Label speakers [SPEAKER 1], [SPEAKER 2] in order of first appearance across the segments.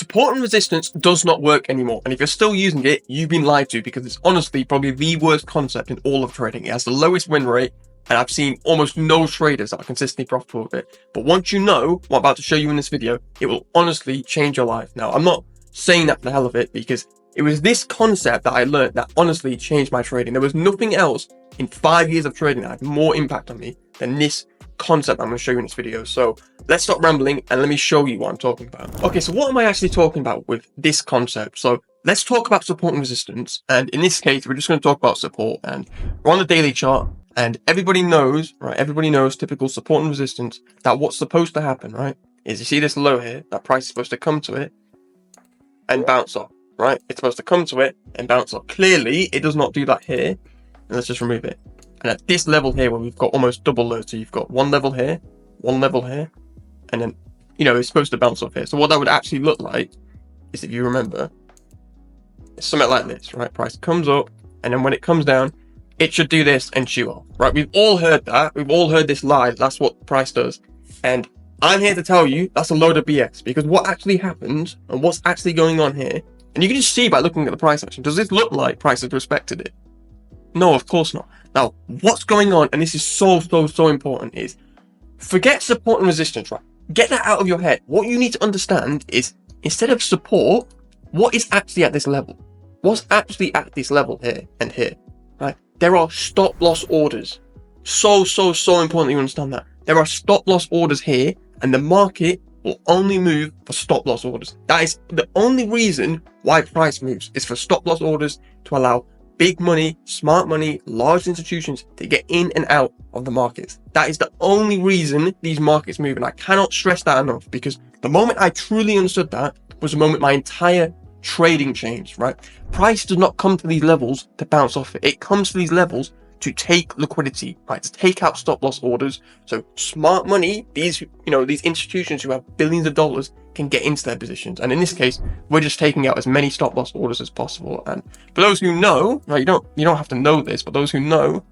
[SPEAKER 1] Support and resistance does not work anymore, and if you're still using it, you've been lied to, because it's honestly probably the worst concept in all of trading. It has the lowest win rate, and I've seen almost no traders that are consistently profitable with it. But once you know what I'm about to show you in this video, it will honestly change your life. Now, I'm not saying that for the hell of it, because it was this concept that I learned that honestly changed my trading. There was nothing else in 5 years of trading that had more impact on me than this concept I'm going to show you in this video. So let's stop rambling and let me show you what I'm talking about. Okay, so what am I actually talking about with this concept? So let's talk about support and resistance. And in this case, we're just going to talk about support, and we're on the daily chart, and everybody knows, right? Everybody knows typical support and resistance, that what's supposed to happen, right, is you see this low here, that price is supposed to come to it and bounce off, right? It's supposed to come to it and bounce off. Clearly, it does not do that here. And let's just remove it. And at this level here, where we've got almost double low, so you've got one level here, and then, you know, it's supposed to bounce off here. So what that would actually look like is, if you remember, it's something like this, right? Price comes up, and then when it comes down, it should do this and shoot off, right? We've all heard that. We've all heard this lie. That's what price does. And I'm here to tell you that's a load of BS, because what actually happens and what's actually going on here, and you can just see by looking at the price action, does this look like price has respected it? No, of course not. Now, what's going on, and this is so important, is forget support and resistance, right? Get that out of your head. What you need to understand is, instead of support, what is actually at this level? What's actually at this level here and here, right? There are stop loss orders. So important that you understand that. There are stop loss orders here, and the market will only move for stop loss orders. That is the only reason why price moves, is for stop loss orders, to allow big money, smart money, large institutions to get in and out of the markets. That is the only reason these markets move, and I cannot stress that enough, because the moment I truly understood that was the moment my entire trading changed, right? Price does not come to these levels to bounce off it. It comes to these levels to take liquidity, right? To take out stop loss orders. So smart money, these institutions who have billions of dollars, can get into their positions. And in this case, we're just taking out as many stop loss orders as possible. And for those who know, right, you don't have to know this, but those who know,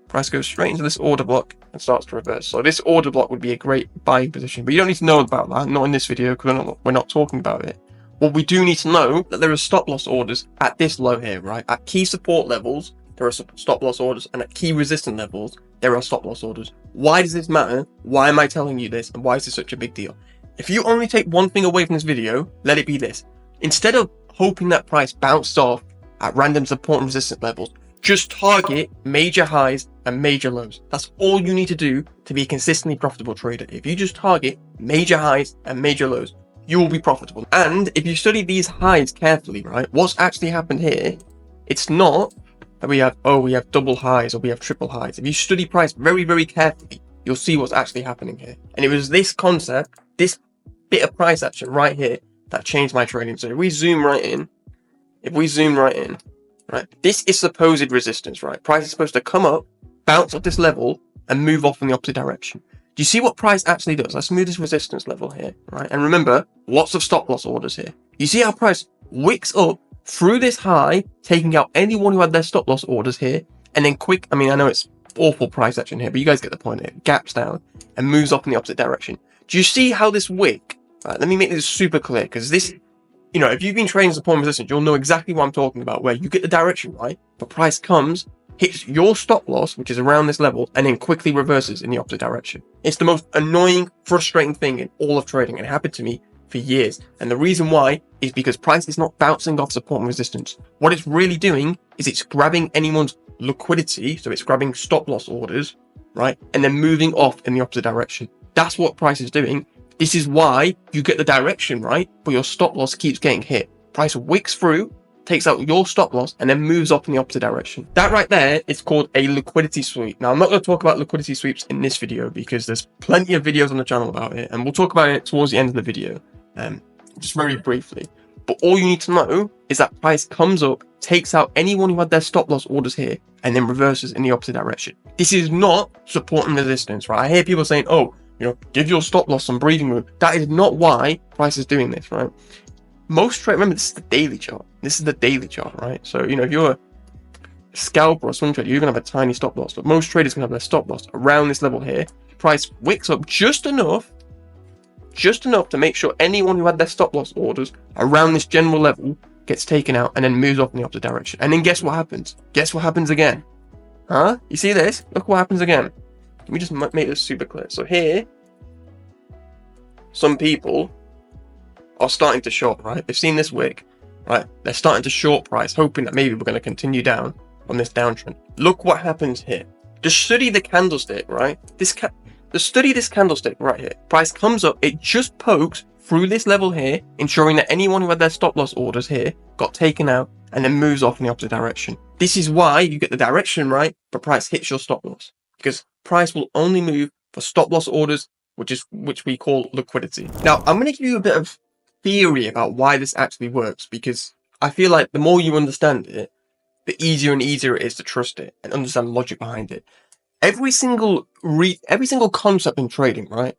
[SPEAKER 1] price goes straight into this order block and starts to reverse. So this order block would be a great buying position, but you don't need to know about that, not in this video, because we're not talking about it. What we do need to know, that there are stop loss orders at this low here, right? At key support levels, there are stop loss orders, and at key resistance levels, there are stop loss orders. Why does this matter? Why am I telling you this? And why is this such a big deal? If you only take one thing away from this video, let it be this. Instead of hoping that price bounced off at random support and resistance levels, just target major highs and major lows. That's all you need to do to be a consistently profitable trader. If you just target major highs and major lows, you will be profitable. And if you study these highs carefully, right, what's actually happened here, it's not that we have double highs or we have triple highs. If you study price very carefully, you'll see what's actually happening here. And it was this concept, this bit of price action right here, that changed my trading. So if we zoom right in, right, this is supposed resistance, right? Price is supposed to come up, bounce at this level, and move off in the opposite direction. Do you see what price actually does? Let's move this resistance level here, right? And remember, lots of stop loss orders here. You see how price wicks up through this high, taking out anyone who had their stop loss orders here, and then I know it's awful price action here, but you guys get the point. It gaps down and moves off in the opposite direction. Do you see how this wick, right, let me make this super clear, because this, if you've been trading support and resistance, you'll know exactly what I'm talking about, where you get the direction right, but price comes, hits your stop loss, which is around this level, and then quickly reverses in the opposite direction. It's the most annoying, frustrating thing in all of trading, and it happened to me for years. And the reason why is because price is not bouncing off support and resistance. What it's really doing is it's grabbing anyone's liquidity, so it's grabbing stop loss orders, right, and then moving off in the opposite direction. That's what price is doing. This is why you get the direction right, but your stop loss keeps getting hit. Price wicks through, takes out your stop loss, and then moves off in the opposite direction. That right there is called a liquidity sweep. Now, I'm not going to talk about liquidity sweeps in this video, because there's plenty of videos on the channel about it, and we'll talk about it towards the end of the video, just very briefly. But all you need to know is that price comes up, takes out anyone who had their stop loss orders here, and then reverses in the opposite direction. This is not support and resistance, right? I hear people saying, give your stop loss some breathing room. That is not why price is doing this, right? Most trade, remember, this is the daily chart. This is the daily chart, right? So, if you're a scalper or swing trader, you're going to have a tiny stop loss, but most traders can have their stop loss around this level here. Price wicks up just enough just enough to make sure anyone who had their stop loss orders around this general level gets taken out and then moves off in the opposite direction. And then guess what happens? Guess what happens again? Huh? You see this? Look what happens again. Let me just make this super clear. So here, some people are starting to short, right? They've seen this wick, right? They're starting to short price, hoping that maybe we're going to continue down on this downtrend. Look what happens here. Just study the candlestick, right? Just study this candlestick right here. Price comes up, it just pokes through this level here, ensuring that anyone who had their stop loss orders here got taken out and then moves off in the opposite direction. This is why you get the direction right, but price hits your stop loss, because price will only move for stop loss orders, which we call liquidity. Now, I'm going to give you a bit of theory about why this actually works, because I feel like the more you understand it, the easier and easier it is to trust it and understand the logic behind it. Every single concept in trading, right,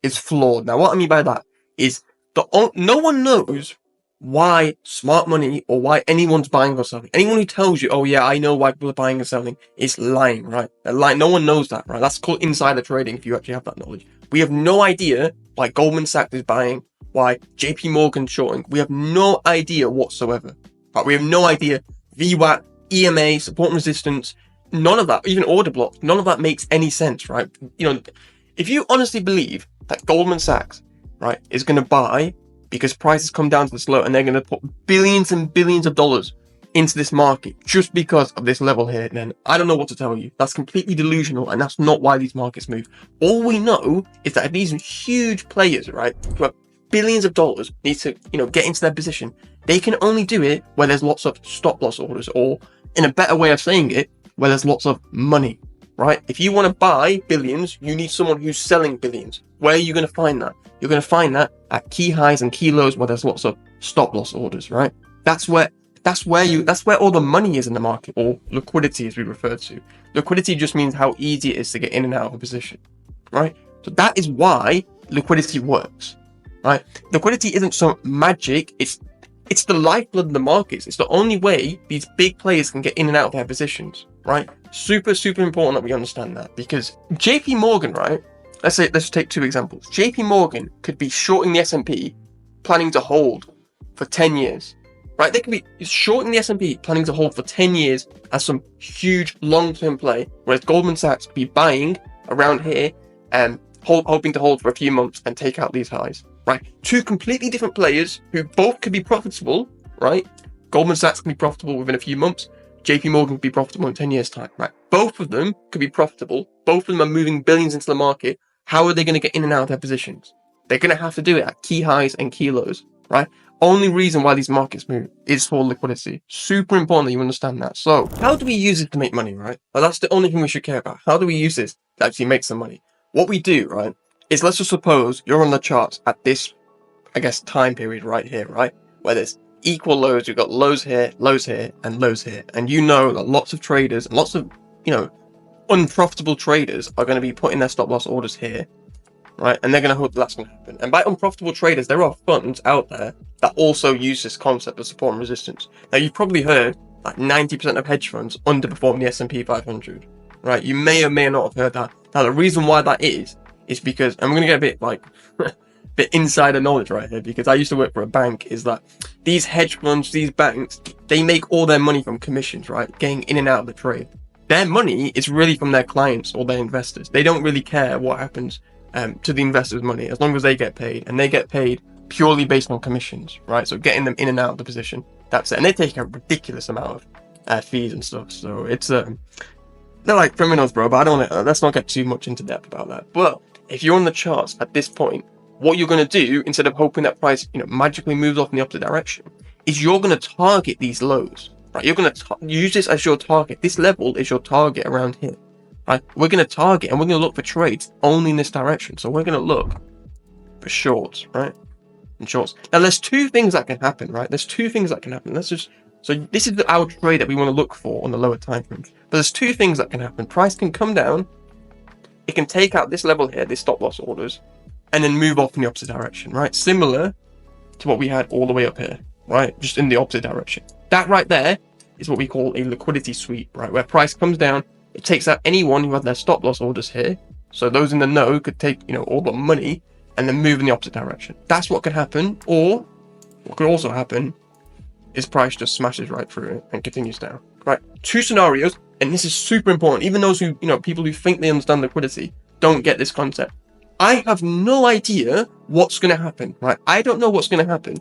[SPEAKER 1] is flawed. Now, what I mean by that is no one knows why smart money or why anyone's buying or selling. Anyone who tells you, oh yeah, I know why people are buying and selling, is lying, right? They're lying. No one knows that, right? That's called insider trading if you actually have that knowledge. We have no idea why Goldman Sachs is buying, why JP Morgan's shorting. We have no idea whatsoever. Right? We have no idea. VWAP, EMA, support and resistance, none of that, even order blocks, none of that makes any sense, right? You know, if you honestly believe that Goldman Sachs, right, is going to buy because prices come down to this low and they're going to put billions and billions of dollars into this market just because of this level here, then I don't know what to tell you. That's completely delusional, and that's not why these markets move. All we know is that if these huge players, right, who have billions of dollars need to, get into their position, they can only do it where there's lots of stop loss orders, or in a better way of saying it, where there's lots of money, right? If you want to buy billions, you need someone who's selling billions. Where are you going to find that? You're going to find that at key highs and key lows where there's lots of stop loss orders, right? That's where all the money is in the market, or liquidity as we refer to. Liquidity just means how easy it is to get in and out of a position, right? So that is why liquidity works, right? Liquidity isn't some magic. It's the lifeblood of the markets. It's the only way these big players can get in and out of their positions, right? Super, super important that we understand that, because JP Morgan, right? Let's take two examples. JP Morgan could be shorting the S&P, planning to hold for 10 years, right? They could be shorting the S&P, planning to hold for 10 years as some huge long-term play, whereas Goldman Sachs could be buying around here and hoping to hold for a few months and take out these highs, right? Two completely different players who both could be profitable, right? Goldman Sachs can be profitable within a few months. JP Morgan could be profitable in 10 years' time, right? Both of them could be profitable. Both of them are moving billions into the market. How are they going to get in and out of their positions? They're going to have to do it at key highs and key lows, right? Only reason why these markets move is for liquidity. Super important that you understand that. So how do we use it to make money, right? Well, that's the only thing we should care about. How do we use this to actually make some money? What we do, right, is let's just suppose you're on the charts at this, time period right here, right? Where there's equal lows. You've got lows here, and lows here. And you know that lots of traders and lots of, unprofitable traders are going to be putting their stop loss orders here, right? And they're going to hope that's going to happen. And by unprofitable traders, there are funds out there that also use this concept of support and resistance. Now, you've probably heard that 90% of hedge funds underperform the S&P 500, right? You may or may not have heard that. Now, the reason why that is because, and we're going to get a bit bit insider knowledge right here, because I used to work for a bank, is that these hedge funds, these banks, they make all their money from commissions, right? Getting in and out of the trade. Their money is really from their clients or their investors. They don't really care what happens to the investors' money, as long as they get paid, and they get paid purely based on commissions, right? So getting them in and out of the position, that's it. And they take a ridiculous amount of fees and stuff. So it's they're like criminals, bro. But let's not get too much into depth about that. But if you're on the charts at this point, what you're going to do, instead of hoping that price magically moves off in the opposite direction, is you're going to target these lows, right? You're going to use this as your target. This level is your target around here, right? We're going to target, and we're going to look for trades only in this direction. So we're going to look for shorts, right? And shorts. Now, there's two things that can happen, right? There's two things that can happen. So this is our trade that we want to look for on the lower time frames. But there's two things that can happen. Price can come down. It can take out this level here, this stop loss orders, and then move off in the opposite direction, right? Similar to what we had all the way up here, right? Just in the opposite direction. That right there is what we call a liquidity sweep, right? Where price comes down, it takes out anyone who had their stop loss orders here. So those in the know could take, all the money and then move in the opposite direction. That's what could happen. Or what could also happen is price just smashes right through it and continues down. Right, 2 scenarios, and this is super important. Even those who, people who think they understand liquidity don't get this concept. I have no idea what's going to happen, right? I don't know what's going to happen.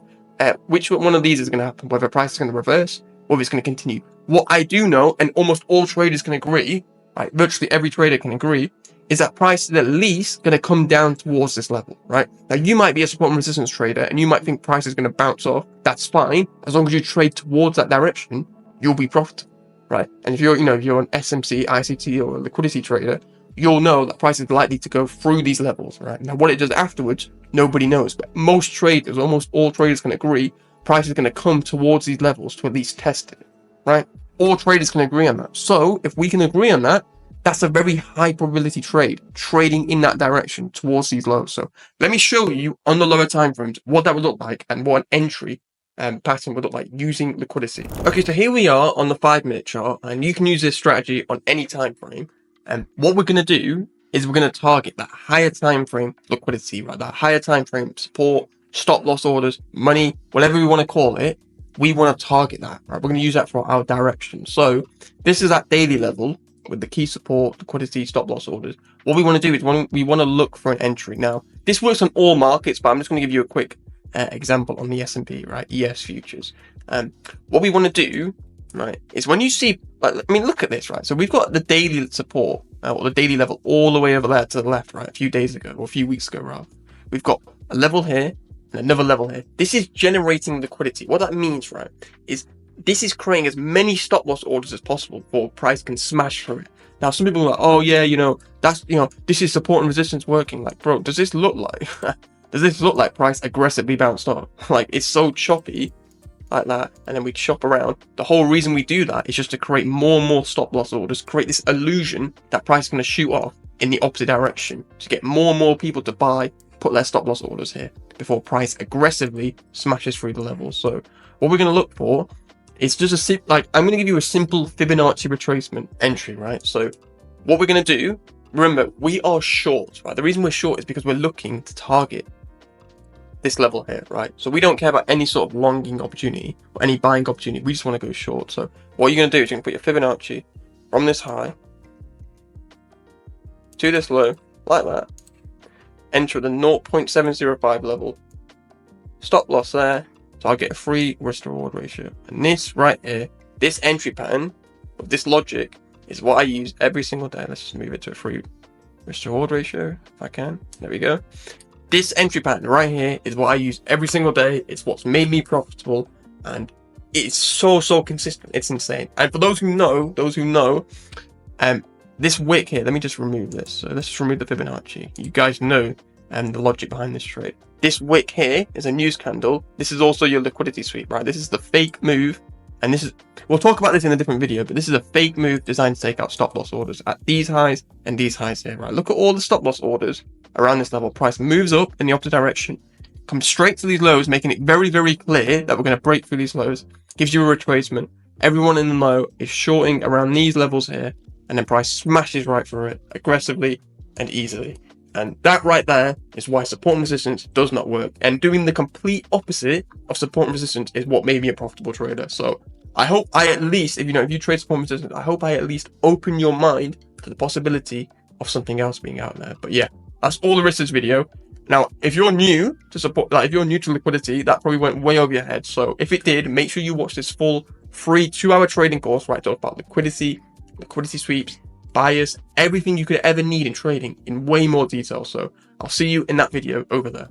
[SPEAKER 1] Which one of these is going to happen, whether price is going to reverse or if it's going to continue. What I do know, and almost all traders can agree, right? Virtually every trader can agree, is that price is at least going to come down towards this level, right? Now, you might be a support and resistance trader and you might think price is going to bounce off. That's fine. As long as you trade towards that direction, you'll be profitable, right? And if you're, if you're an SMC, ICT, or a liquidity trader, you'll know that price is likely to go through these levels, right? Now, what it does afterwards, nobody knows. But most traders, almost all traders can agree, price is going to come towards these levels to at least test it, right? All traders can agree on that. So if we can agree on that, that's a very high probability trade, trading in that direction towards these lows. So let me show you on the lower time frames what that would look like and what an entry pattern would look like using liquidity. Okay, so here we are on the 5-minute chart, and you can use this strategy on any time frame. And what we're going to do is we're going to target that higher time frame liquidity, right? That higher time frame support, stop loss orders, money, whatever we want to call it. We want to target that, right? We're going to use that for our direction. So this is at daily level with the key support, liquidity, stop loss orders. What we want to do is we want to look for an entry. Now, this works on all markets, but I'm just going to give you a quick example on the S&P, right? ES futures. What we want to do, right, is when you see, look at this, right? So we've got the daily support, or the daily level all the way over there to the left, right? A few days ago, or a few weeks ago, rather. We've got a level here and another level here. This is generating liquidity. What that means, right, is this is creating as many stop loss orders as possible before price can smash through it. Now, some people are like, oh yeah, that's, this is support and resistance working. Like, bro, does this look like price aggressively bounced off? Like, it's so choppy like that, and then we shop around. The whole reason we do that is just to create more and more stop loss orders, create this illusion that price is going to shoot off in the opposite direction to get more and more people to buy, put their stop loss orders here before price aggressively smashes through the levels. So what we're going to look for is just I'm going to give you a simple Fibonacci retracement entry, right? So what we're going to do, remember, we are short, right? The reason we're short is because we're looking to target this level here, right? So we don't care about any sort of longing opportunity or any buying opportunity. We just want to go short. So what you're going to do is you're going to put your Fibonacci from this high to this low, like that. Enter the 0.705 level. Stop loss there. Target a free risk to reward ratio. And this right here, this entry pattern with this logic is what I use every single day. Let's just move it to a free risk to reward ratio if I can. There we go. This entry pattern right here is what I use every single day. It's what's made me profitable, and it's so consistent. It's insane. And for those who know, this wick here, let me just remove this. So let's just remove the Fibonacci. You guys know the logic behind this trade. This wick here is a news candle. This is also your liquidity sweep, right? This is the fake move. And this is, we'll talk about this in a different video, but this is a fake move designed to take out stop loss orders at these highs and these highs here, right? Look at all the stop loss orders around this level. Price moves up in the opposite direction, comes straight to these lows, making it very, very clear that we're going to break through these lows. Gives you a retracement. Everyone in the low is shorting around these levels here, and then price smashes right through it aggressively and easily. And that right there is why support and resistance does not work. And doing the complete opposite of support and resistance is what made me a profitable trader. So I hope I at least, if you trade support and resistance, I hope I at least open your mind to the possibility of something else being out there. But yeah, that's all there is to this video. Now, if you're new to support, if you're new to liquidity, that probably went way over your head. So if it did, make sure you watch this full free 2-hour trading course where I talk about liquidity sweeps, bias, everything you could ever need in trading in way more detail. So I'll see you in that video over there.